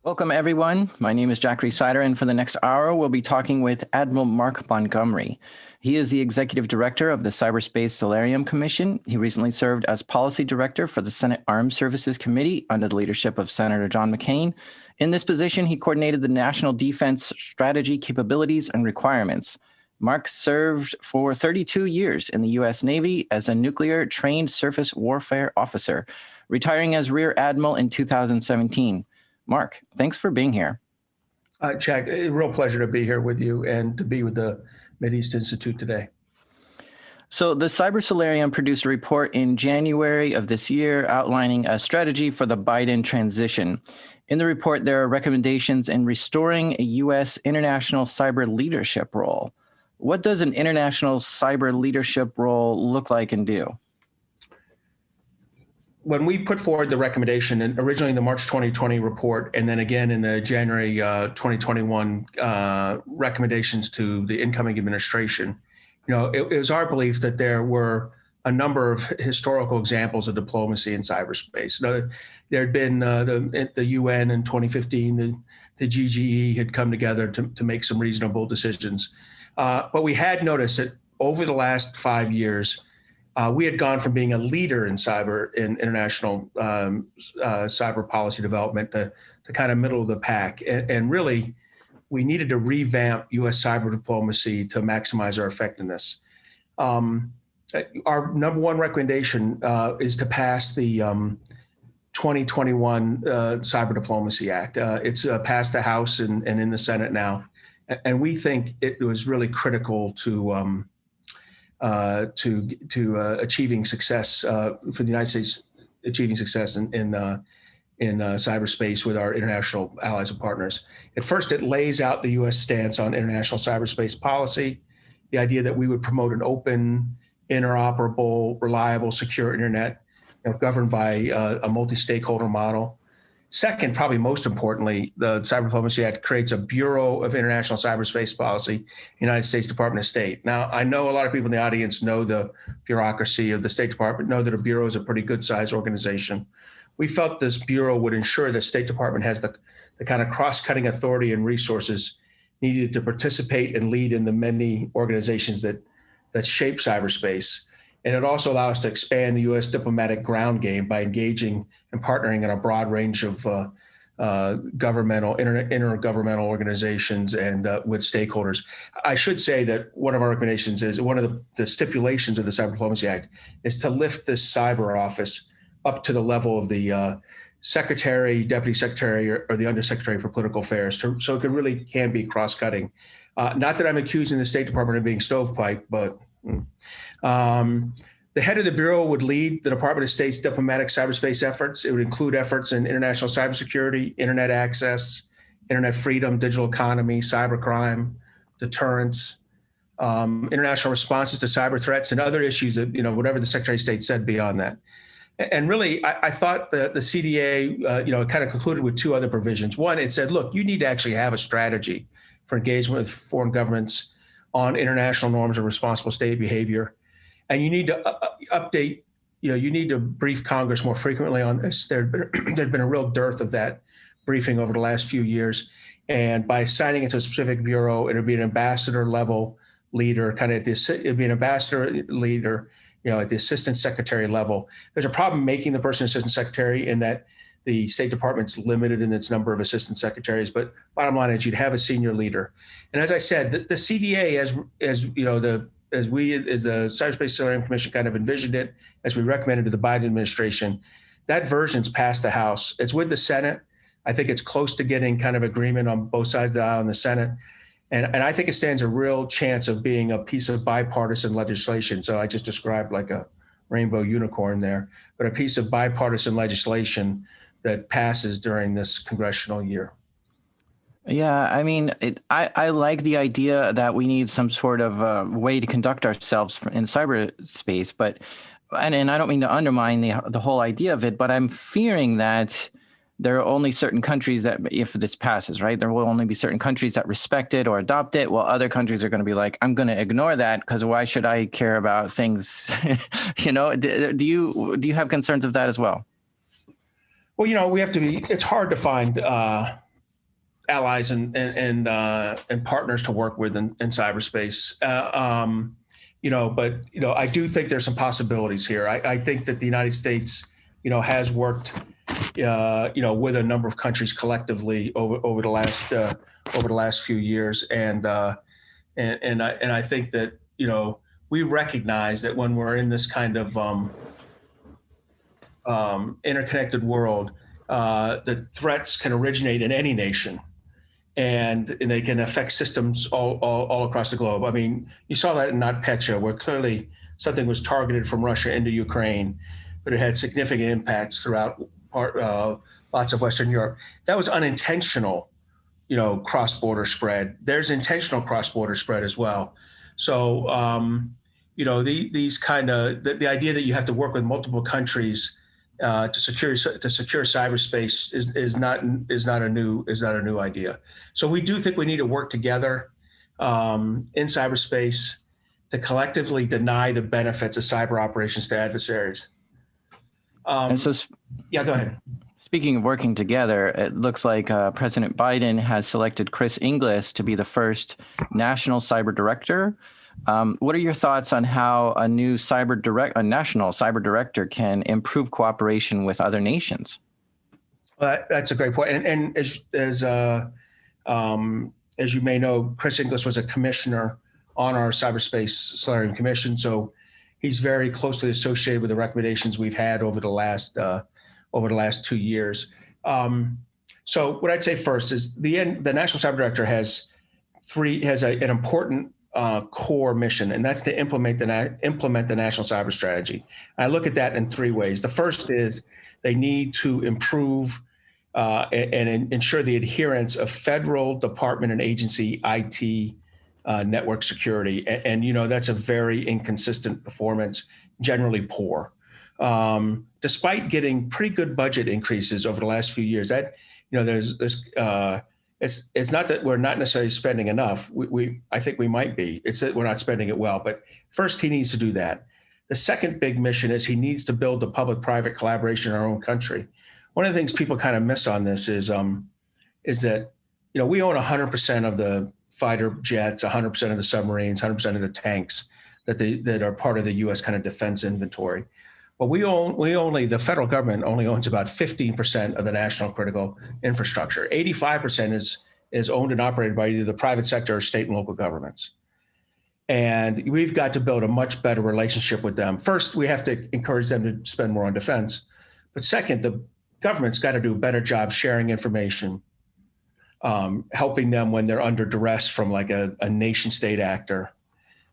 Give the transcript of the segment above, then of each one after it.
Welcome, everyone. My name is Jack Rhysider, and for the next hour, we'll be talking with Admiral Mark Montgomery. He is the Executive Director of the Cyberspace Solarium Commission. He recently served as Policy Director for the Senate Armed Services Committee under the leadership of Senator John McCain. In this position, he coordinated the National Defense Strategy Capabilities and Requirements. Mark served for 32 years in the U.S. Navy as a nuclear trained surface warfare officer, retiring as Rear Admiral in 2017. Mark, thanks for being here. Jack, a real pleasure to be here with you and to be with the Mideast Institute today. So the Cyber Solarium produced a report in January of this year outlining a strategy for the Biden transition. In the report, there are recommendations in restoring a U.S. international cyber leadership role. What does an international cyber leadership role look like and do? When we put forward the recommendation, and originally in the March 2020 report, and then again in the January 2021 recommendations to the incoming administration, it was our belief that there were a number of historical examples of diplomacy in cyberspace. There had been the UN in 2015, the GGE had come together to make some reasonable decisions. But we had noticed that over the last 5 years, we had gone from being a leader in international cyber policy development to kind of middle of the pack. And really, we needed to revamp U.S. cyber diplomacy to maximize our effectiveness. Our number one recommendation is to pass the 2021 Cyber Diplomacy Act. It's passed the House and in the Senate now. And we think it was really critical to achieving success for the United States, achieving success in cyberspace with our international allies and partners. At first, it lays out the U.S. stance on international cyberspace policy, the idea that we would promote an open, interoperable, reliable, secure internet governed by a multi-stakeholder model. Second, probably most importantly, the Cyber Diplomacy Act creates a Bureau of International Cyberspace Policy, United States Department of State. Now, I know a lot of people in the audience know the bureaucracy of the State Department, know that a bureau is a pretty good sized organization. We felt this bureau would ensure the State Department has the kind of cross-cutting authority and resources needed to participate and lead in the many organizations that shape cyberspace. And it also allows us to expand the U.S. diplomatic ground game by engaging and partnering in a broad range of intergovernmental organizations and with stakeholders. I should say that one of our recommendations is, one of the stipulations of the Cyber Diplomacy Act is to lift this cyber office up to the level of the secretary, deputy secretary, or the undersecretary for political affairs, so it really can be cross-cutting. Not that I'm accusing the State Department of being stovepipe, but the head of the Bureau would lead the Department of State's diplomatic cyberspace efforts. It would include efforts in international cybersecurity, internet access, internet freedom, digital economy, cybercrime, deterrence, international responses to cyber threats, and other issues that, whatever the Secretary of State said beyond that. And really, I thought the CDA, kind of concluded with two other provisions. One, it said, look, you need to actually have a strategy for engagement with foreign governments on international norms of responsible state behavior. And you need to update, you need to brief Congress more frequently on this. There'd been a real dearth of that briefing over the last few years. And by assigning it to a specific bureau, it would be an ambassador level leader, it'd be an ambassador leader, at the assistant secretary level. There's a problem making the person assistant secretary in that the State Department's limited in its number of assistant secretaries, but bottom line is you'd have a senior leader. And as I said, the CDA, as the Cyberspace Solarium Commission kind of envisioned it, as we recommended to the Biden administration, that version's passed the House. It's with the Senate. I think it's close to getting kind of agreement on both sides of the aisle in the Senate. And I think it stands a real chance of being a piece of bipartisan legislation. So I just described like a rainbow unicorn there, but a piece of bipartisan legislation that passes during this congressional year. Yeah, I mean, I like the idea that we need some sort of way to conduct ourselves in cyberspace, but and I don't mean to undermine the whole idea of it, but I'm fearing that there are only certain countries that, if this passes, right, there will only be certain countries that respect it or adopt it, while other countries are going to be like, I'm going to ignore that because why should I care about things? Do you have concerns of that as well? Well, we have to be, it's hard to find allies and partners to work with in cyberspace. But I do think there's some possibilities here. I think that the United States, has worked, with a number of countries collectively over the last few years, and I think that we recognize that when we're in this kind of interconnected world, the threats can originate in any nation. And they can affect systems all across the globe. I mean, you saw that in NotPetya, where clearly something was targeted from Russia into Ukraine, but it had significant impacts throughout lots of Western Europe. That was unintentional, cross-border spread. There's intentional cross-border spread as well. So, these kind of the idea that you have to work with multiple countries to secure cyberspace is not a new idea. So we do think we need to work together in cyberspace to collectively deny the benefits of cyber operations to adversaries. And so, yeah, go ahead. Speaking of working together, it looks like President Biden has selected Chris Inglis to be the first national cyber director. What are your thoughts on how a national cyber director can improve cooperation with other nations? That's a great point. And as you may know, Chris Inglis was a commissioner on our Cyberspace Solarium Commission, so he's very closely associated with the recommendations we've had over the last 2 years. So what I'd say first is the national cyber director has an important core mission, and that's to implement the national cyber strategy. I look at that in three ways. The first is they need to improve and ensure the adherence of federal department and agency IT network security. And that's a very inconsistent performance, generally poor. Despite getting pretty good budget increases over the last few years, there's this. It's not that we're not necessarily spending enough. I think we might be. It's that we're not spending it well. But first, he needs to do that. The second big mission is he needs to build the public-private collaboration in our own country. One of the things people kind of miss on this is that we own 100% of the fighter jets, 100% of the submarines, 100% of the tanks that are part of the U.S. kind of defense inventory. But the federal government only owns about 15% of the national critical infrastructure. 85% is owned and operated by either the private sector or state and local governments. And we've got to build a much better relationship with them. First, we have to encourage them to spend more on defense. But second, the government's got to do a better job sharing information, helping them when they're under duress from like a nation state actor.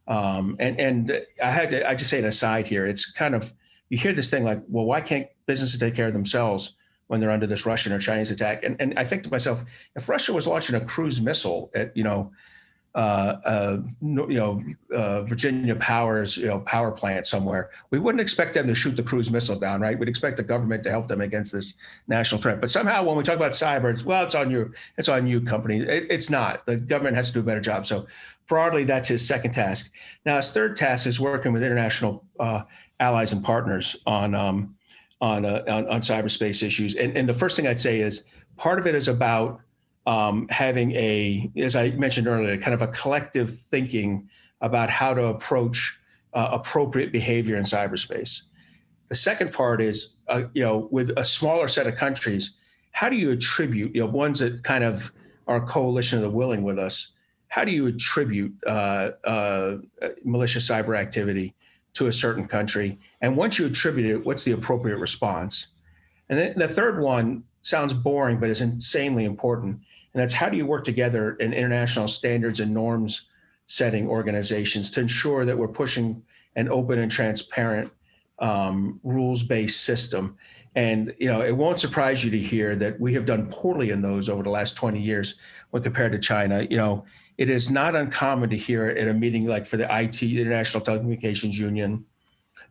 And I just say an aside here. It's kind of, you hear this thing like, well, why can't businesses take care of themselves when they're under this Russian or Chinese attack? And I think to myself, if Russia was launching a cruise missile at, Virginia Power's, power plant somewhere, we wouldn't expect them to shoot the cruise missile down, right? We'd expect the government to help them against this national threat. But somehow when we talk about cyber, it's on you, company. It's not. The government has to do a better job. So broadly, that's his second task. Now, his third task is working with international allies and partners on cyberspace issues. And the first thing I'd say is part of it is about having as I mentioned earlier, kind of a collective thinking about how to approach appropriate behavior in cyberspace. The second part is, with a smaller set of countries, how do you attribute, ones that kind of are a coalition of the willing with us, how do you attribute malicious cyber activity to a certain country? And once you attribute it, what's the appropriate response? And then the third one sounds boring, but is insanely important. And that's how do you work together in international standards and norms setting organizations to ensure that we're pushing an open and transparent rules-based system. And it won't surprise you to hear that we have done poorly in those over the last 20 years when compared to China. It is not uncommon to hear at a meeting like for the International Telecommunications Union,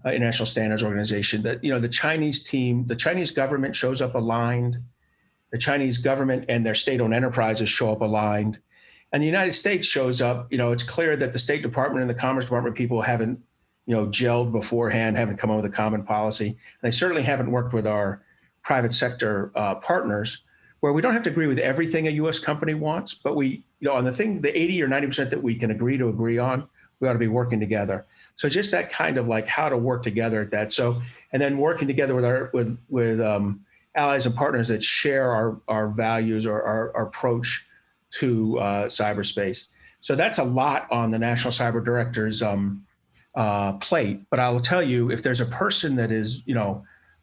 International Standards Organization, that the Chinese government shows up aligned. The Chinese government and their state-owned enterprises show up aligned. And the United States shows up, it's clear that the State Department and the Commerce Department people haven't, gelled beforehand, haven't come up with a common policy. And they certainly haven't worked with our private sector partners. where we don't have to agree with everything a U.S. company wants, but we, on the thing, the 80 or 90% that we can agree on, we ought to be working together. So just that kind of like how to work together at that. So, and then working together with allies and partners that share our values or our approach to cyberspace. So that's a lot on the National Cyber Director's plate. But I will tell you, if there's a person that is,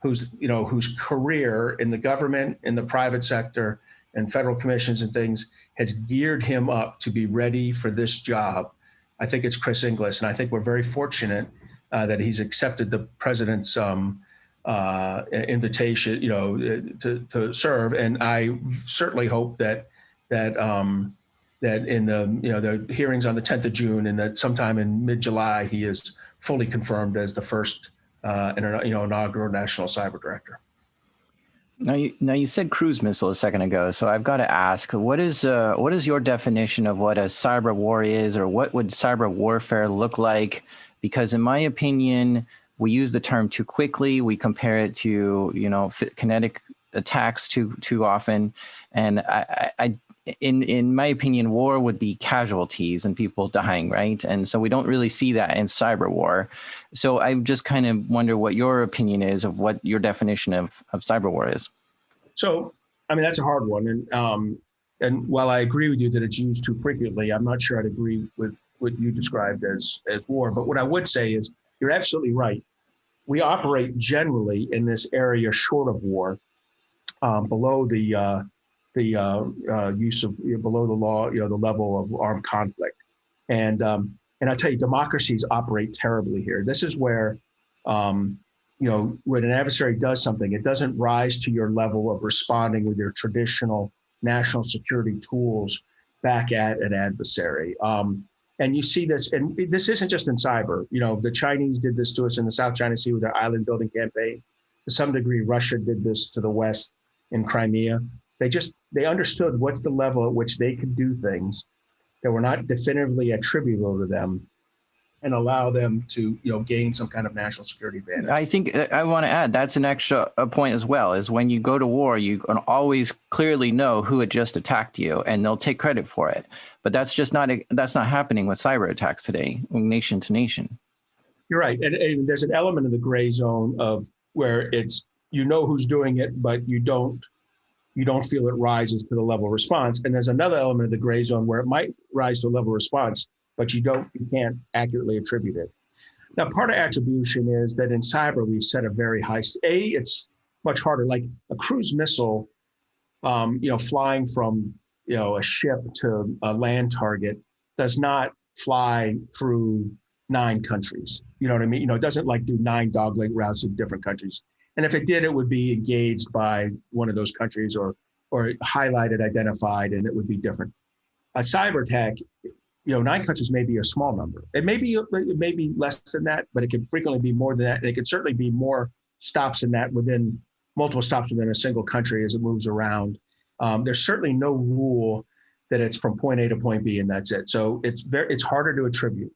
whose career in the government, in the private sector, and federal commissions and things has geared him up to be ready for this job, I think it's Chris Inglis. And I think we're very fortunate that he's accepted the president's invitation, to serve. And I certainly hope that in the hearings on the 10th of June and that sometime in mid-July, he is fully confirmed as the first inaugural National Cyber Director. Now you said cruise missile a second ago, so I've got to ask, what is your definition of what a cyber war is, or what would cyber warfare look like? Because in my opinion, we use the term too quickly. We compare it to kinetic attacks too often, and in my opinion, war would be casualties and people dying, right? And so we don't really see that in cyber war. So I just kind of wonder what your opinion is of what your definition of cyber war is. So, I mean, that's a hard one. And while I agree with you that it's used too frequently, I'm not sure I'd agree with what you described as war. But what I would say is you're absolutely right. We operate generally in this area short of war, below the use of below the law, the level of armed conflict. And I tell you, democracies operate terribly here. This is where, when an adversary does something, it doesn't rise to your level of responding with your traditional national security tools back at an adversary. And you see this, and this isn't just in cyber. The Chinese did this to us in the South China Sea with their island building campaign. To some degree, Russia did this to the West in Crimea. They understood what's the level at which they could do things that were not definitively attributable to them and allow them to, gain some kind of national security advantage. I think I want to add, that's an extra point as well, is when you go to war, you can always clearly know who had just attacked you and they'll take credit for it. But that's not happening with cyber attacks today, nation to nation. You're right. And there's an element of the gray zone of where it's, who's doing it, but you don't feel it rises to the level of response. And there's another element of the gray zone where it might rise to a level of response, but you can't accurately attribute it. Now, part of attribution is that in cyber, we've set a very high, it's much harder, like a cruise missile, flying from, a ship to a land target does not fly through 9 countries. You know what I mean? It doesn't like do 9 dogleg routes to different countries. And if it did, it would be engaged by one of those countries or highlighted, identified, and it would be different. A cyber attack, 9 countries may be a small number. It may be less than that, but it can frequently be more than that. And it can certainly be more stops than that multiple stops within a single country as it moves around. There's certainly no rule that it's from point A to point B and that's it. So it's harder to attribute.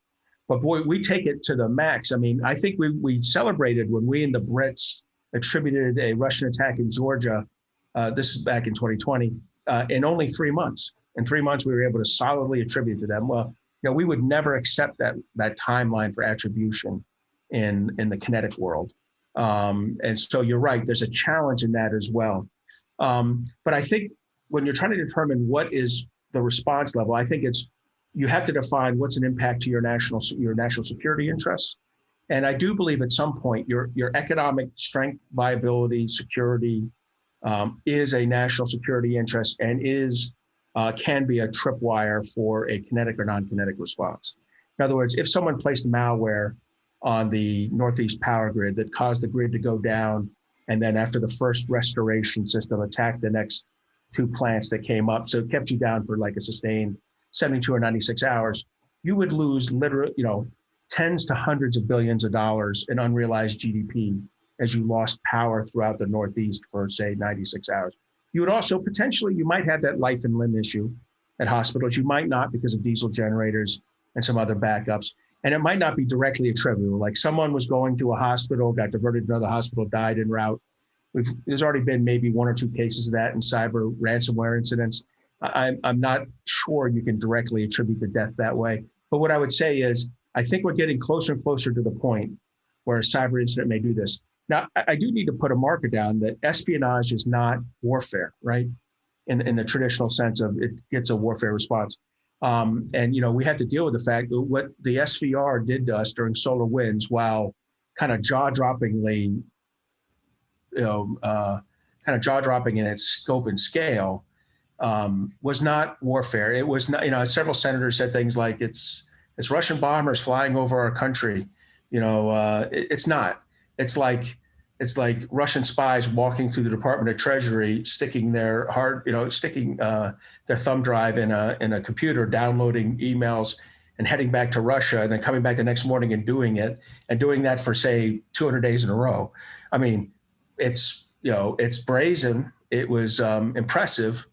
But boy, we take it to the max. I mean, I think we celebrated when we and the Brits attributed a Russian attack in Georgia. This is back in 2020, in only 3 months. In 3 months, we were able to solidly attribute to them. Well, we would never accept that timeline for attribution in the kinetic world. And so you're right, there's a challenge in that as well. But I think when you're trying to determine what is the response level, I think you have to define what's an impact to your national security interests. And I do believe at some point your economic strength, viability, security is a national security interest and can be a tripwire for a kinetic or non-kinetic response. In other words, if someone placed malware on the Northeast power grid that caused the grid to go down, and then after the first restoration system attacked the next 2 plants that came up, so it kept you down for like a sustained 72 or 96 hours, you would lose literally, tens to hundreds of billions of dollars in unrealized GDP as you lost power throughout the Northeast for, say, 96 hours. You would also potentially, you might have that life and limb issue at hospitals. You might not because of diesel generators and some other backups. And it might not be directly attributable. Like someone was going to a hospital, got diverted to another hospital, died en route. There's already been maybe one or two cases of that in cyber ransomware incidents. I'm not sure you can directly attribute the death that way. But what I would say is, I think we're getting closer and closer to the point where a cyber incident may do this. Now, I do need to put a marker down that espionage is not warfare, right? In the traditional sense of it gets a warfare response. And, we had to deal with the fact that what the SVR did to us during solar winds, while kind of jaw-droppingly, kind of jaw-dropping in its scope and scale, was not warfare. It was not, several senators said things like it's Russian bombers flying over our country. It's not. It's like Russian spies walking through the Department of Treasury, sticking their their thumb drive in a computer, downloading emails and heading back to Russia, and then coming back the next morning and doing it, and doing that for, say, 200 days in a row. I mean, it's brazen. It was impressive,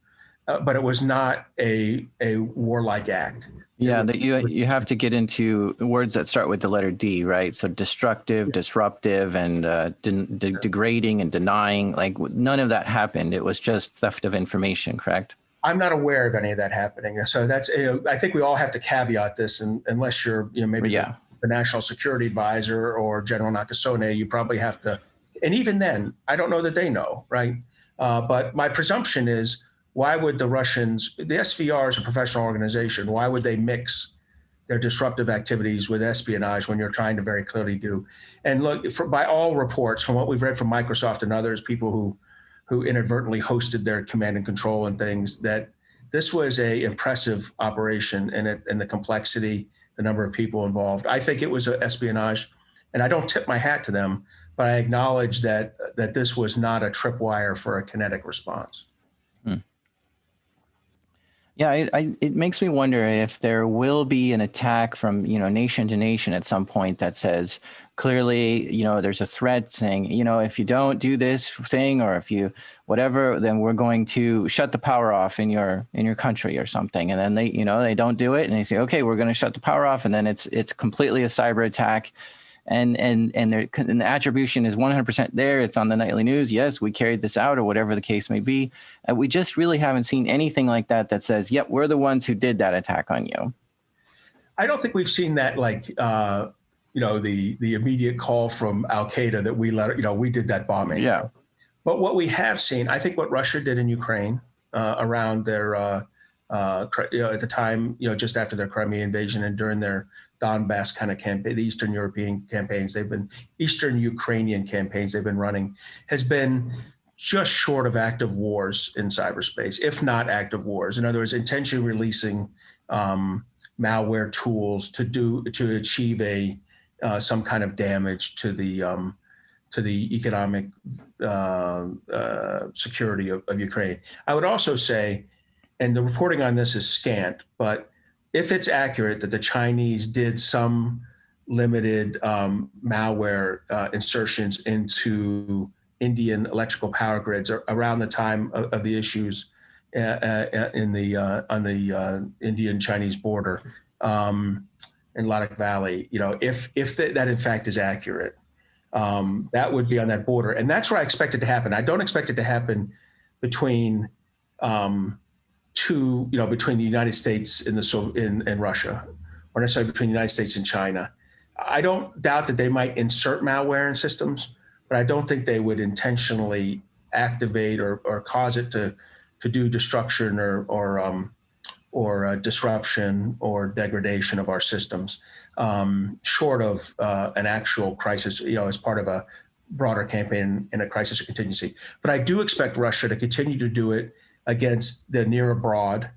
but it was not a warlike act. Yeah, that you have to get into words that start with the letter D, right? So destructive, disruptive, and degrading and denying. Like, none of that happened. It was just theft of information, correct? I'm not aware of any of that happening. So that's, I think we all have to caveat this, and unless you're, maybe the National Security Advisor or General Nakasone, you probably have to. And even then, I don't know that they know, right? But my presumption is, why would the Russians, the SVR is a professional organization, why would they mix their disruptive activities with espionage when you're trying to very clearly do? And look, by all reports, from what we've read from Microsoft and others, people who inadvertently hosted their command and control and things, that this was a impressive operation, and the complexity, the number of people involved. I think it was espionage, and I don't tip my hat to them, but I acknowledge that this was not a tripwire for a kinetic response. Yeah, it makes me wonder if there will be an attack from, nation to nation at some point that says, clearly, there's a threat saying, if you don't do this thing, or if you whatever, then we're going to shut the power off in your country or something. And then they don't do it, and they say, okay, we're going to shut the power off, and then it's completely a cyber attack. And the attribution is 100% there. It's on the nightly news. Yes, we carried this out, or whatever the case may be. And we just really haven't seen anything like that says, yep, we're the ones who did that attack on you. I don't think we've seen that, like, the immediate call from Al-Qaeda that we did that bombing. Yeah. But what we have seen, I think what Russia did in Ukraine around their, at the time, just after their Crimea invasion and during their Donbass kind of campaign, the Eastern European campaigns, Eastern Ukrainian campaigns they've been running, has been just short of active wars in cyberspace, if not active wars. In other words, intentionally releasing malware tools to achieve some kind of damage to the economic security of Ukraine. I would also say, and the reporting on this is scant, but if it's accurate that the Chinese did some limited malware insertions into Indian electrical power grids around the time of the issues on the Indian-Chinese border in Ladakh Valley, if that in fact is accurate, that would be on that border, and that's where I expect it to happen. I don't expect it to happen between between the United States and Russia, or necessarily between the United States and China. I don't doubt that they might insert malware in systems, but I don't think they would intentionally activate or cause it to do destruction or disruption or degradation of our systems, short of an actual crisis, as part of a broader campaign in a crisis or contingency. But I do expect Russia to continue to do it against the near abroad,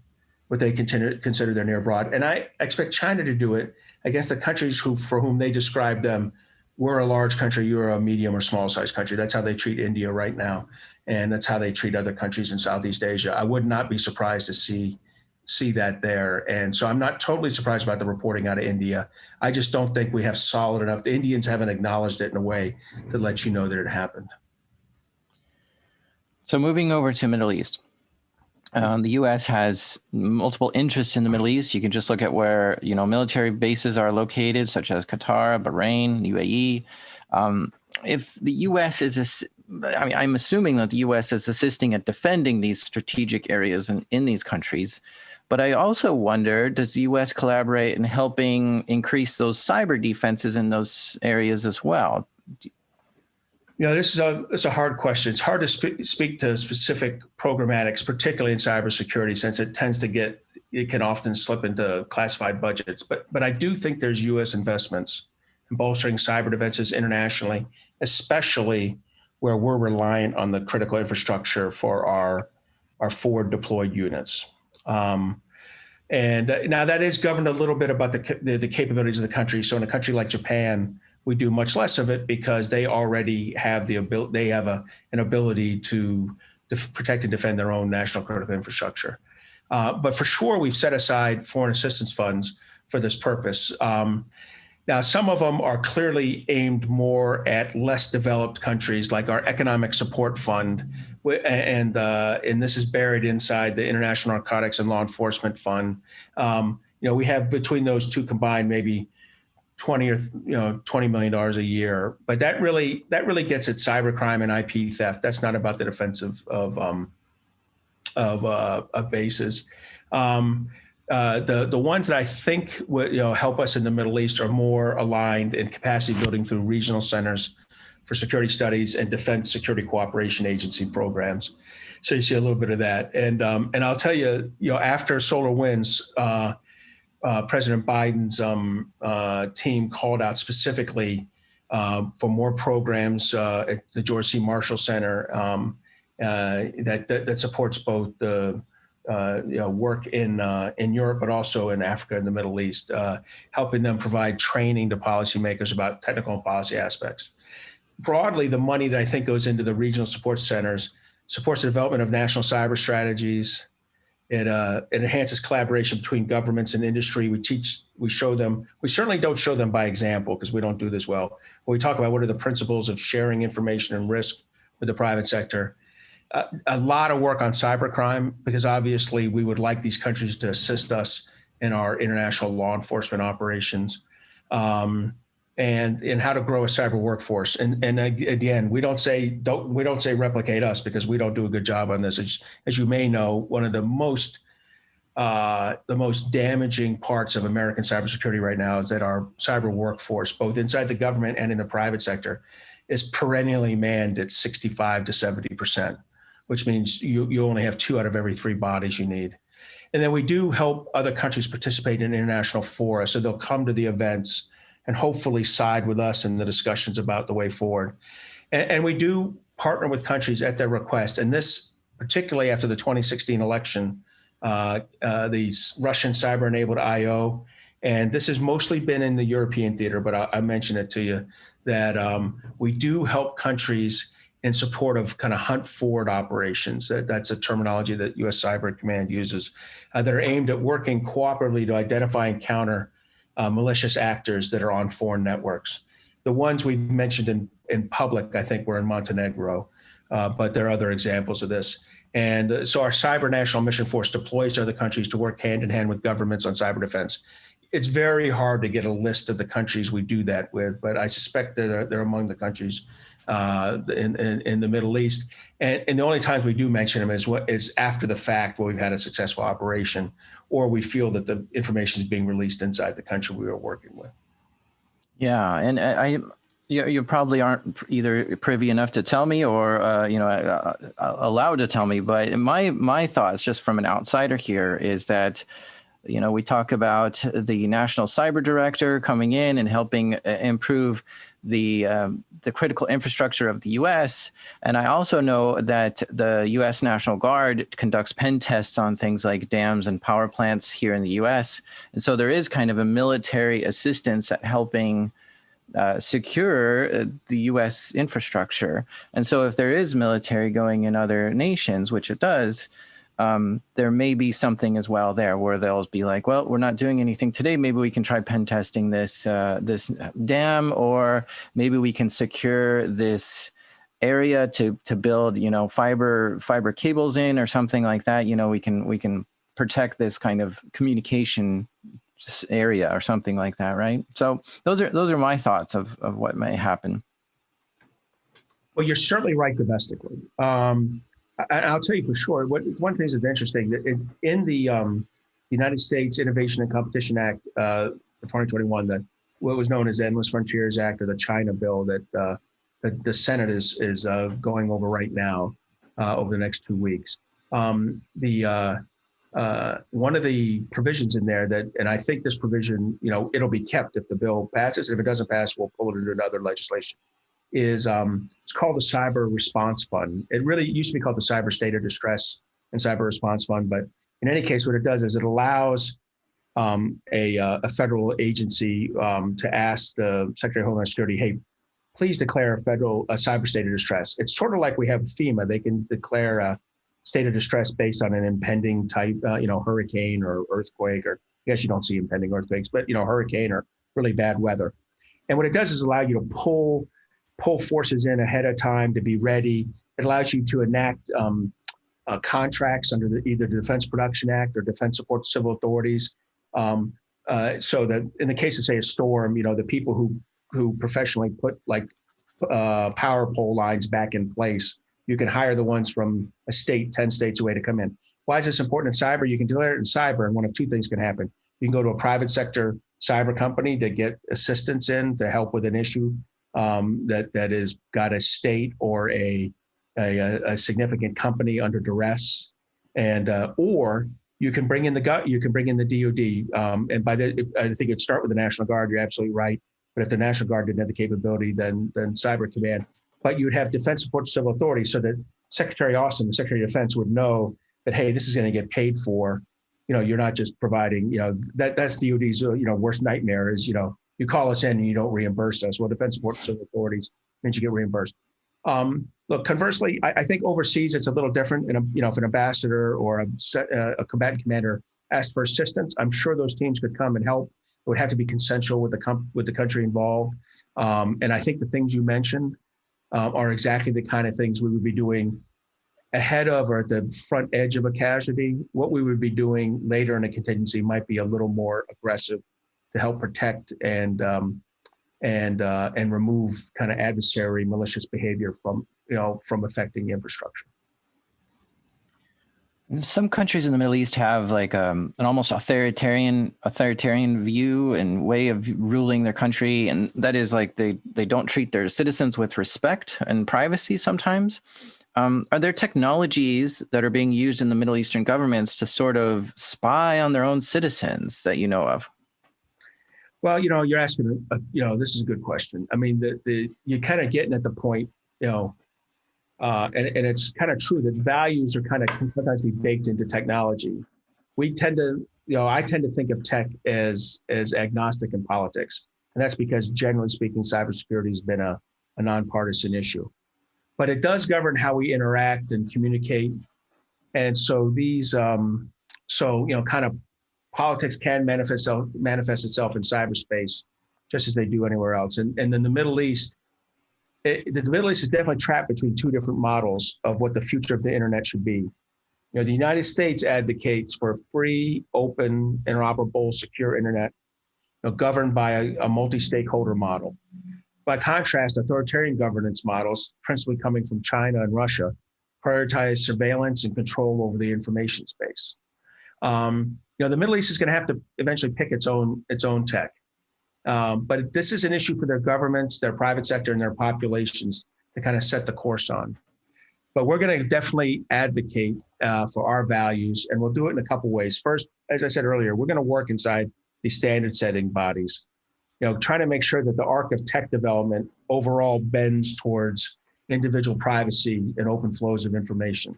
what they consider their near abroad. And I expect China to do it against the countries for whom they describe them, we're a large country, you're a medium or small sized country. That's how they treat India right now. And that's how they treat other countries in Southeast Asia. I would not be surprised to see that there. And so I'm not totally surprised about the reporting out of India. I just don't think we have solid enough. The Indians haven't acknowledged it in a way to let you know that it happened. So moving over to Middle East. The U.S. has multiple interests in the Middle East. You can just look at where, military bases are located, such as Qatar, Bahrain, UAE. If the U.S. is I mean, I'm assuming that the U.S. is assisting at defending these strategic areas in these countries. But I also wonder, does the U.S. collaborate in helping increase those cyber defenses in those areas as well? This is a hard question. It's hard to speak to specific programmatics, particularly in cybersecurity, since it can often slip into classified budgets. But I do think there's U.S. investments in bolstering cyber defenses internationally, especially where we're reliant on the critical infrastructure for our forward deployed units. And now that is governed a little bit about the capabilities of the country. So in a country like Japan, we do much less of it because they already have an ability to protect and defend their own national critical infrastructure. But for sure, we've set aside foreign assistance funds for this purpose. Now, some of them are clearly aimed more at less developed countries, like our Economic Support Fund, and this is buried inside the International Narcotics and Law Enforcement Fund. We have between those two combined maybe $20 million a year, but that really gets at cybercrime and IP theft. That's not about the defense of bases. The ones that I think would help us in the Middle East are more aligned in capacity building through regional centers for security studies and defense security cooperation agency programs. So you see a little bit of that, and I'll tell you, after SolarWinds, President Biden's team called out specifically for more programs at the George C. Marshall Center that supports both the work in Europe, but also in Africa and the Middle East, helping them provide training to policymakers about technical and policy aspects. Broadly, the money that I think goes into the regional support centers supports the development of national cyber strategies. It enhances collaboration between governments and industry. We show them. We certainly don't show them by example because we don't do this well. When we talk about what are the principles of sharing information and risk with the private sector, a lot of work on cybercrime, because obviously we would like these countries to assist us in our international law enforcement operations, and in how to grow a cyber workforce. And again, we don't say replicate us, because we don't do a good job on this. As you may know, one of the most damaging parts of American cybersecurity right now is that our cyber workforce, both inside the government and in the private sector, is perennially manned at 65 to 70%, which means you only have 2 out of every 3 bodies you need. And then we do help other countries participate in international fora, so they'll come to the events and hopefully side with us in the discussions about the way forward. And we do partner with countries at their request. And this, particularly after the 2016 election, the Russian cyber-enabled IO, and this has mostly been in the European theater, but I mentioned it to you, that we do help countries in support of kind of hunt forward operations. That's a terminology that U.S. Cyber Command uses, that are aimed at working cooperatively to identify and counter malicious actors that are on foreign networks. The ones we've mentioned in public, I think, were in Montenegro, but there are other examples of this. And so our Cyber National Mission Force deploys to other countries to work hand in hand with governments on cyber defense. It's very hard to get a list of the countries we do that with, but I suspect they're among the countries in the Middle East. And the only times we do mention them is after the fact, where we've had a successful operation, or we feel that the information is being released inside the country we are working with. Yeah, and you probably aren't either privy enough to tell me or allowed to tell me, but my thoughts, just from an outsider here, is that we talk about the National Cyber Director coming in and helping improve the critical infrastructure of the U.S. And I also know that the U.S. National Guard conducts pen tests on things like dams and power plants here in the U.S. And so there is kind of a military assistance at helping secure the U.S. infrastructure. And so if there is military going in other nations, which it does, there may be something as well there where they'll be like, well, we're not doing anything today. Maybe we can try pen testing this dam, or maybe we can secure this area to build, fiber cables in, or something like that. We can protect this kind of communication area or something like that, right? So those are my thoughts of what may happen. Well, you're certainly right domestically. I'll tell you for sure. One thing that's interesting that in the United States Innovation and Competition Act for 2021, that what was known as the Endless Frontiers Act or the China Bill that the Senate is going over right now over the next 2 weeks. One of the provisions in there that, and I think this provision, it'll be kept if the bill passes. If it doesn't pass, we'll pull it into another legislation. Is it's called the Cyber Response Fund. It really used to be called the Cyber State of Distress and Cyber Response Fund, but in any case, what it does is it allows a federal agency to ask the Secretary of Homeland Security, hey, please declare a cyber state of distress. It's sort of like we have FEMA. They can declare a state of distress based on an impending type, hurricane or earthquake, or I guess you don't see impending earthquakes, but hurricane or really bad weather. And what it does is allow you to pull forces in ahead of time to be ready. It allows you to enact contracts under either the Defense Production Act or Defense Support to Civil Authorities. So that in the case of, say, a storm, the people who professionally put power pole lines back in place, you can hire the ones from a state 10 states away to come in. Why is this important in cyber? You can do it in cyber, and one of two things can happen. You can go to a private sector cyber company to get assistance in to help with an issue that is got a state or a significant company under duress, and or you can bring in the DoD, and I think it'd start with the National Guard. You're absolutely right. But if the National Guard didn't have the capability, then Cyber Command. But you would have Defense Support to Civil Authority, so that Secretary Austin, the Secretary of Defense, would know that, hey, this is going to get paid for. You're not just providing. That's DoD's worst nightmare is you call us in and you don't reimburse us. Well, Defense Support to Civil Authorities means you get reimbursed. Look, conversely, I think overseas it's a little different. And if an ambassador or a combatant commander asked for assistance, I'm sure those teams could come and help. It would have to be consensual with the country involved. And I think the things you mentioned are exactly the kind of things we would be doing ahead of or at the front edge of a casualty. What we would be doing later in a contingency might be a little more aggressive to help protect and remove kind of adversary malicious behavior from affecting the infrastructure. Some countries in the Middle East have like an almost authoritarian view and way of ruling their country, and that is like they don't treat their citizens with respect and privacy sometimes. Are there technologies that are being used in the Middle Eastern governments to sort of spy on their own citizens that you know of? Well, you're asking, this is a good question. I mean, you're kind of getting at the point, and it's kind of true that values are can sometimes be baked into technology. I tend to think of tech as agnostic in politics, and that's because generally speaking, cybersecurity has been a nonpartisan issue. But it does govern how we interact and communicate, and so these, kind of politics can manifest itself in cyberspace, just as they do anywhere else. And in the Middle East, the Middle East is definitely trapped between two different models of what the future of the internet should be. The United States advocates for a free, open, interoperable, secure internet, governed by a multi-stakeholder model. By contrast, authoritarian governance models, principally coming from China and Russia, prioritize surveillance and control over the information space. The Middle East is going to have to eventually pick its own tech. But this is an issue for their governments, their private sector, and their populations to kind of set the course on. But we're going to definitely advocate for our values, and we'll do it in a couple ways. First, as I said earlier, we're going to work inside these standard setting bodies, trying to make sure that the arc of tech development overall bends towards individual privacy and open flows of information.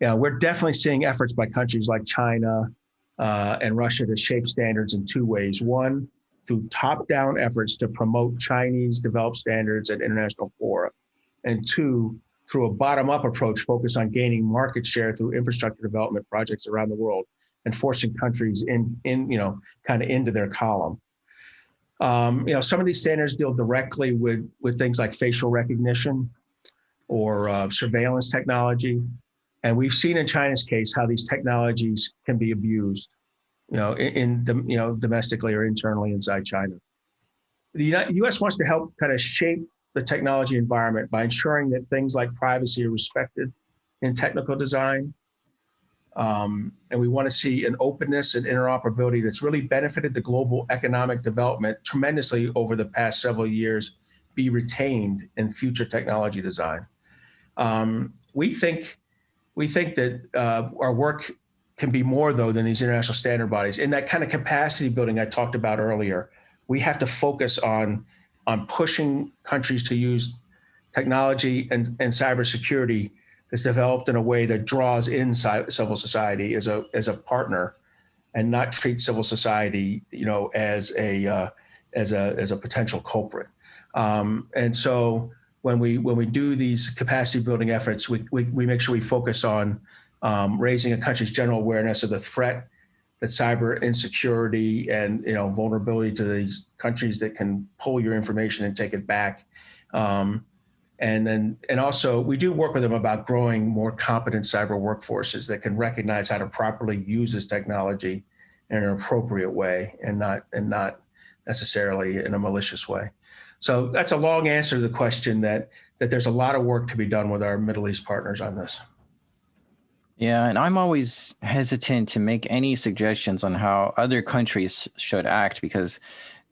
We're definitely seeing efforts by countries like China and Russia to shape standards in two ways. One, through top-down efforts to promote Chinese developed standards at international fora. And two, through a bottom-up approach focused on gaining market share through infrastructure development projects around the world and forcing countries into their column. Some of these standards deal directly with things like facial recognition or surveillance technology. And we've seen in China's case how these technologies can be abused, domestically or internally inside China. The U.S. wants to help kind of shape the technology environment by ensuring that things like privacy are respected in technical design. And we want to see an openness and interoperability that's really benefited the global economic development tremendously over the past several years be retained in future technology design. We think that our work can be more, though, than these international standard bodies. In that kind of capacity building I talked about earlier, we have to focus on pushing countries to use technology and cybersecurity that's developed in a way that draws in civil society as a partner, and not treat civil society, as a potential culprit. And so when we do these capacity building efforts, we make sure we focus on raising a country's general awareness of the threat that cyber insecurity and vulnerability to these countries that can pull your information and take it back. And also we do work with them about growing more competent cyber workforces that can recognize how to properly use this technology in an appropriate way and not necessarily in a malicious way. So that's a long answer to the question that there's a lot of work to be done with our Middle East partners on this. Yeah, and I'm always hesitant to make any suggestions on how other countries should act because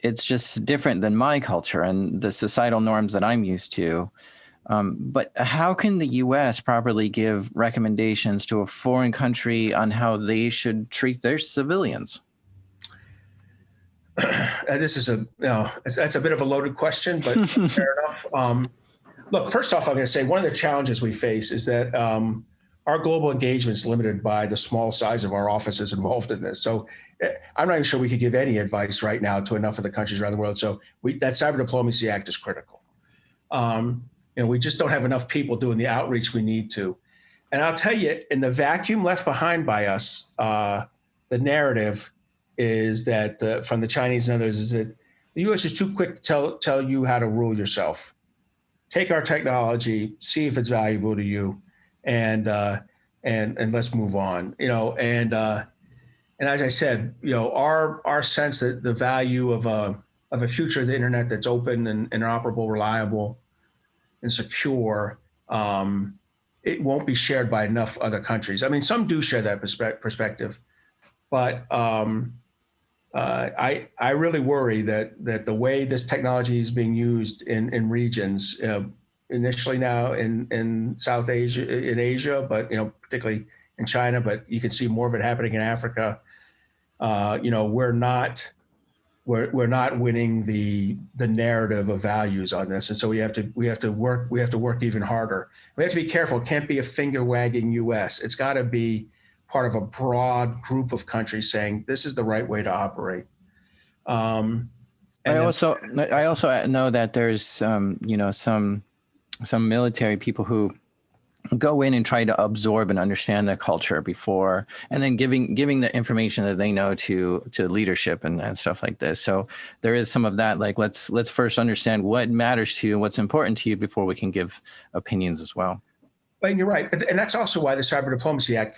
it's just different than my culture and the societal norms that I'm used to. But how can the U.S. properly give recommendations to a foreign country on how they should treat their civilians? This is that's a bit of a loaded question, but fair enough. Look, first off, I'm going to say one of the challenges we face is that our global engagement is limited by the small size of our offices involved in this. So I'm not even sure we could give any advice right now to enough of the countries around the world. So that Cyber Diplomacy Act is critical. We just don't have enough people doing the outreach we need to. And I'll tell you, in the vacuum left behind by us, the narrative is that from the Chinese and others is that the U.S. is too quick to tell you how to rule yourself. Take our technology, see if it's valuable to you, and let's move on. And as I said, our sense that the value of a future of the internet that's open and interoperable, reliable, and secure, it won't be shared by enough other countries. I mean, some do share that perspective, but I really worry that the way this technology is being used in regions, initially now in South Asia, in Asia, but particularly in China, but you can see more of it happening in Africa. We're not winning the narrative of values on this, and so we have to work even harder. We have to be careful. It can't be a finger wagging U.S. It's got to be part of a broad group of countries saying this is the right way to operate. I also know that there's some military people who go in and try to absorb and understand the culture before, and then giving the information that they know to leadership and stuff like this. So there is some of that, like let's first understand what matters to you and what's important to you before we can give opinions as well. But you're right, and that's also why the Cyber Diplomacy Act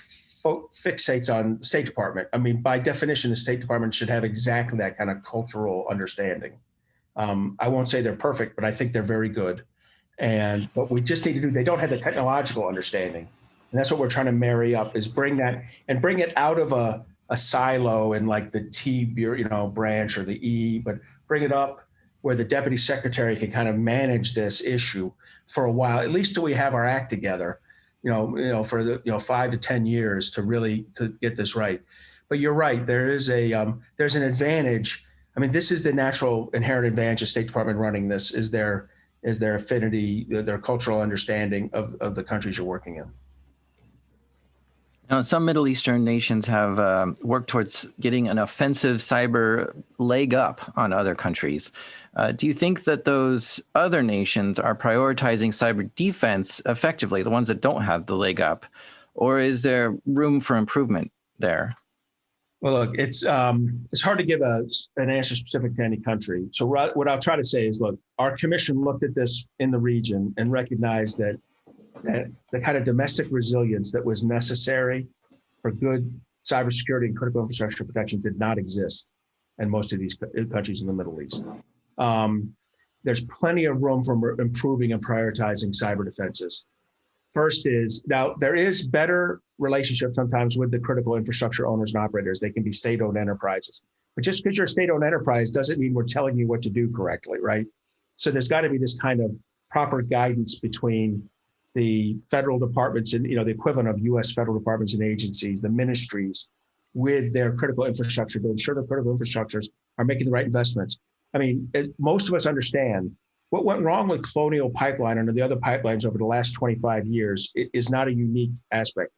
fixates on the State Department. I mean, by definition, the State Department should have exactly that kind of cultural understanding. I won't say they're perfect, but I think they're very good. And what we just need to do, they don't have the technological understanding. And that's what we're trying to marry up, is bring that and bring it out of a silo in like the T branch or the E, but bring it up where the deputy secretary can kind of manage this issue for a while, at least till we have our act together, for the 5 to 10 years to get this right. But you're right, there's an advantage. I mean, this is the natural inherent advantage of State Department running this, is their affinity, their cultural understanding of the countries you're working in. Now, some Middle Eastern nations have worked towards getting an offensive cyber leg up on other countries. Do you think that those other nations are prioritizing cyber defense effectively, the ones that don't have the leg up, or is there room for improvement there? Well, look, it's hard to give an answer specific to any country. So what I'll try to say is, look, our commission looked at this in the region and recognized that the kind of domestic resilience that was necessary for good cybersecurity and critical infrastructure protection did not exist in most of these countries in the Middle East. there's plenty of room for improving and prioritizing cyber defenses. First is, now there is better relationship sometimes with the critical infrastructure owners and operators. They can be state-owned enterprises. But just because you're a state-owned enterprise doesn't mean we're telling you what to do correctly, right? So there's got to be this kind of proper guidance between the federal departments and, the equivalent of US federal departments and agencies, the ministries, with their critical infrastructure to ensure the critical infrastructures are making the right investments. I mean, most of us understand what went wrong with Colonial Pipeline and the other pipelines over the last 25 years is not a unique aspect.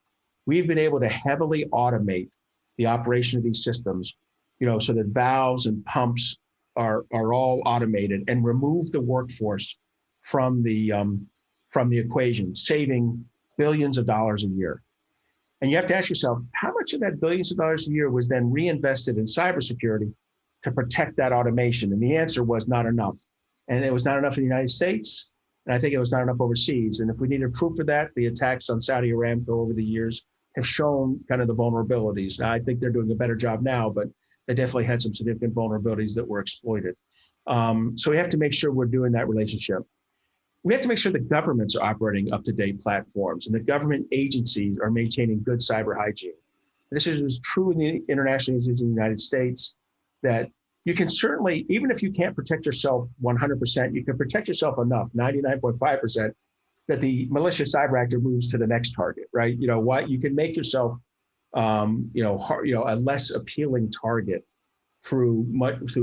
We've been able to heavily automate the operation of these systems, so that valves and pumps are all automated, and remove the workforce from the equation, saving billions of dollars a year. And you have to ask yourself, how much of that billions of dollars a year was then reinvested in cybersecurity to protect that automation? And the answer was not enough. And it was not enough in the United States, and I think it was not enough overseas. And if we needed proof of that, the attacks on Saudi Aramco over the years have shown kind of the vulnerabilities. Now, I think they're doing a better job now, but they definitely had some significant vulnerabilities that were exploited. So we have to make sure we're doing that relationship. We have to make sure the governments are operating up-to-date platforms and the government agencies are maintaining good cyber hygiene. This is true in the international agencies in the United States, that you can certainly, even if you can't protect yourself 100%, you can protect yourself enough, 99.5%, that the malicious cyber actor moves to the next target, right? You can make yourself, a less appealing target through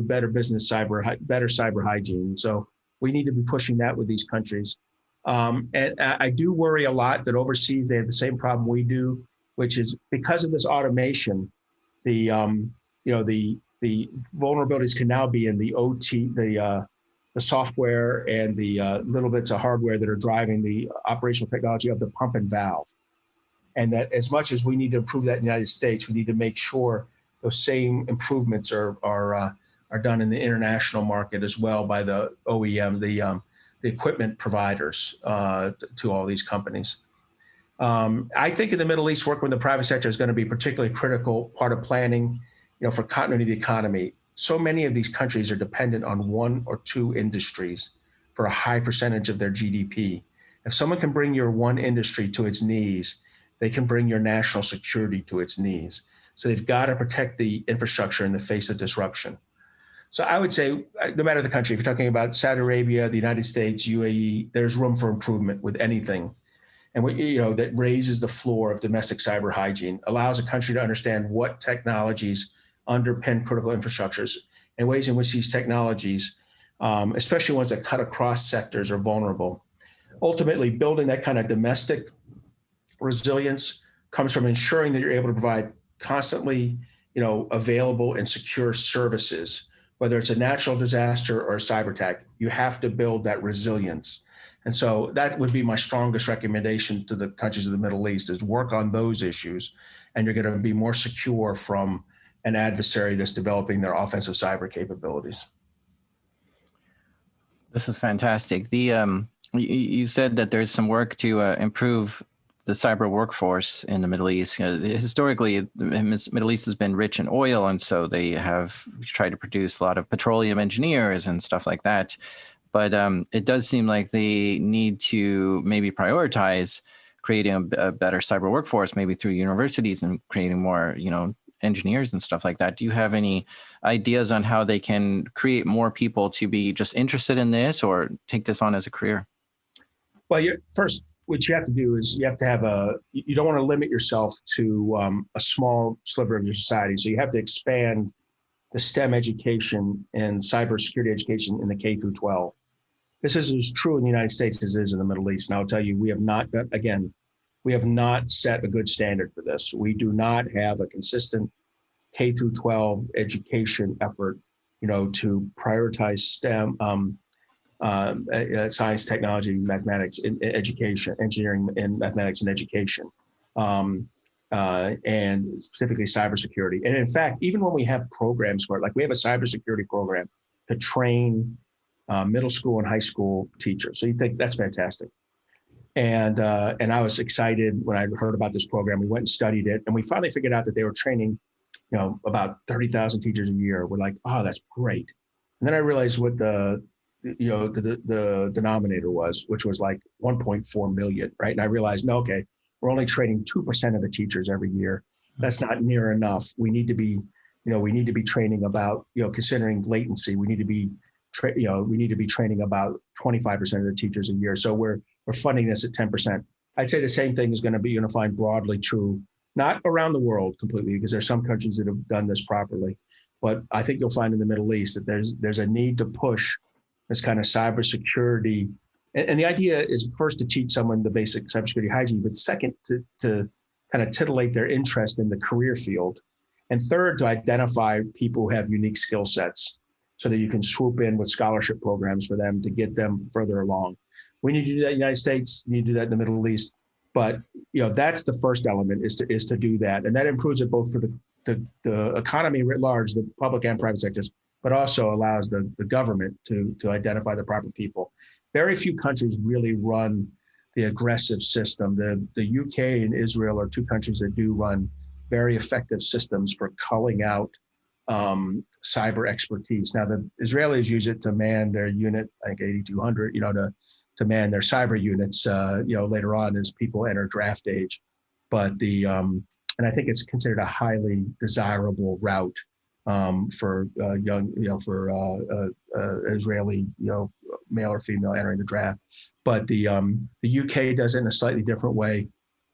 better better cyber hygiene. So we need to be pushing that with these countries. And I do worry a lot that overseas they have the same problem we do, which is because of this automation, the vulnerabilities can now be in the OT, the software and the little bits of hardware that are driving the operational technology of the pump and valve. And that as much as we need to improve that in the United States, we need to make sure those same improvements are done in the international market as well by the OEM, the equipment providers to all these companies. I think in the Middle East, working with the private sector is going to be a particularly critical part of planning, for continuity of the economy. So many of these countries are dependent on one or two industries for a high percentage of their GDP. If someone can bring your one industry to its knees, they can bring your national security to its knees. So they've got to protect the infrastructure in the face of disruption. So I would say, no matter the country, if you're talking about Saudi Arabia, the United States, UAE, there's room for improvement with anything. And that raises the floor of domestic cyber hygiene, allows a country to understand what technologies underpin critical infrastructures and ways in which these technologies, especially ones that cut across sectors, are vulnerable. Ultimately, building that kind of domestic resilience comes from ensuring that you're able to provide constantly, available and secure services, whether it's a natural disaster or a cyber attack. You have to build that resilience. And so that would be my strongest recommendation to the countries of the Middle East, is work on those issues, and you're going to be more secure from an adversary that's developing their offensive cyber capabilities. This is fantastic. You said that there's some work to improve the cyber workforce in the Middle East. Historically, the Middle East has been rich in oil, and so they have tried to produce a lot of petroleum engineers and stuff like that. But it does seem like they need to maybe prioritize creating a better cyber workforce, maybe through universities and creating more, engineers and stuff like that. Do you have any ideas on how they can create more people to be just interested in this or take this on as a career? Well, first, what you have to do is you have to have you don't want to limit yourself to a small sliver of your society. So you have to expand the STEM education and cybersecurity education in the K through 12. This is as true in the United States as it is in the Middle East. And I'll tell you, we have not set a good standard for this. We do not have a consistent K through 12 education effort, to prioritize STEM, science, technology, mathematics, education, engineering, and mathematics and education, and specifically cybersecurity. And in fact, even when we have programs for it, like we have a cybersecurity program to train middle school and high school teachers. So you think that's fantastic. And I was excited when I heard about this program. We went and studied it, and we finally figured out that they were training, about 30,000 teachers a year. We're like, oh, that's great. And then I realized what the the denominator was, which was like 1.4 million, right? And I realized, no, okay, we're only training 2% of the teachers every year. That's not near enough. We need to be, training about, considering latency. We need to be, training about 25% of the teachers a year. So we're funding this at 10%. I'd say the same thing is going to be, you're going to find broadly true, not around the world completely, because there's some countries that have done this properly. But I think you'll find in the Middle East that there's a need to push this kind of cybersecurity. And the idea is first to teach someone the basic cybersecurity hygiene, but second to kind of titillate their interest in the career field. And third, to identify people who have unique skill sets so that you can swoop in with scholarship programs for them to get them further along. We need to do that in the United States, we need to do that in the Middle East. But that's the first element, is to do that. And that improves it both for the economy writ large, the public and private sectors, but also allows the government to identify the proper people. Very few countries really run the aggressive system. The UK and Israel are two countries that do run very effective systems for culling out cyber expertise. Now, the Israelis use it to man their unit, I think 8,200, to man their cyber units, later on as people enter draft age. But and I think it's considered a highly desirable route for Israeli, male or female entering the draft. But the UK does it in a slightly different way.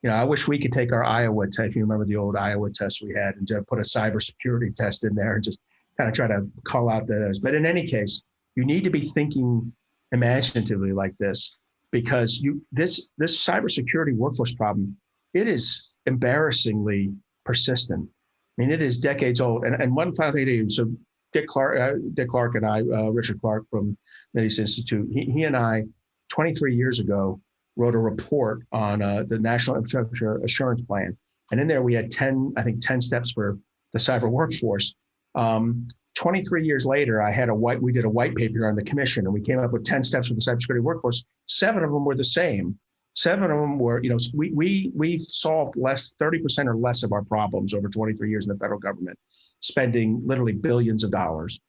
I wish we could take our Iowa test, if you remember the old Iowa test we had, and just put a cybersecurity test in there and just kind of try to call out those. But in any case, you need to be thinking imaginatively like this, because this cybersecurity workforce problem, it is embarrassingly persistent. I mean, it is decades old. And one final thing, so Dick Clark and I, Richard Clark from Mideast Institute, he and I, 23 years ago, wrote a report on the National Infrastructure Assurance Plan. And in there, we had 10 steps for the cyber workforce. 23 years later, we did a white paper on the commission, and we came up with 10 steps for the cybersecurity workforce. 7 of them were the same. 7 of them were, we've solved 30% or less of our problems over 23 years in the federal government, spending literally billions of dollars.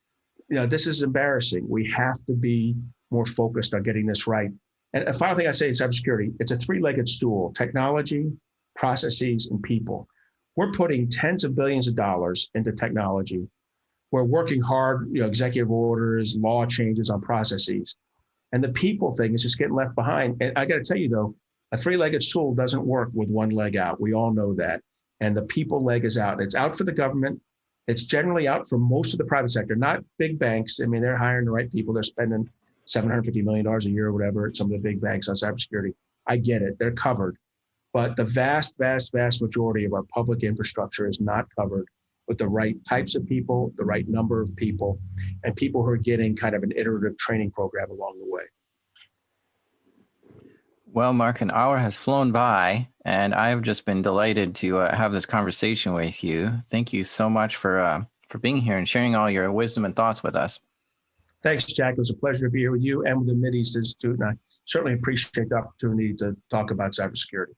This is embarrassing. We have to be more focused on getting this right. And a final thing I say in cybersecurity, it's a 3-legged stool: technology, processes, and people. We're putting tens of billions of dollars into technology. We're working hard, executive orders, law changes on processes. And the people thing is just getting left behind. And I got to tell you, though, a 3-legged stool doesn't work with one leg out. We all know that. And the people leg is out. It's out for the government. It's generally out for most of the private sector, not big banks. I mean, they're hiring the right people. They're spending $750 million a year or whatever at some of the big banks on cybersecurity. I get it. They're covered. But the vast, vast, vast majority of our public infrastructure is not covered with the right types of people, the right number of people, and people who are getting kind of an iterative training program along the way. Well, Mark, an hour has flown by, and I've just been delighted to have this conversation with you. Thank you so much for being here and sharing all your wisdom and thoughts with us. Thanks, Jack. It was a pleasure to be here with you and with the Mideast Institute, and I certainly appreciate the opportunity to talk about cybersecurity.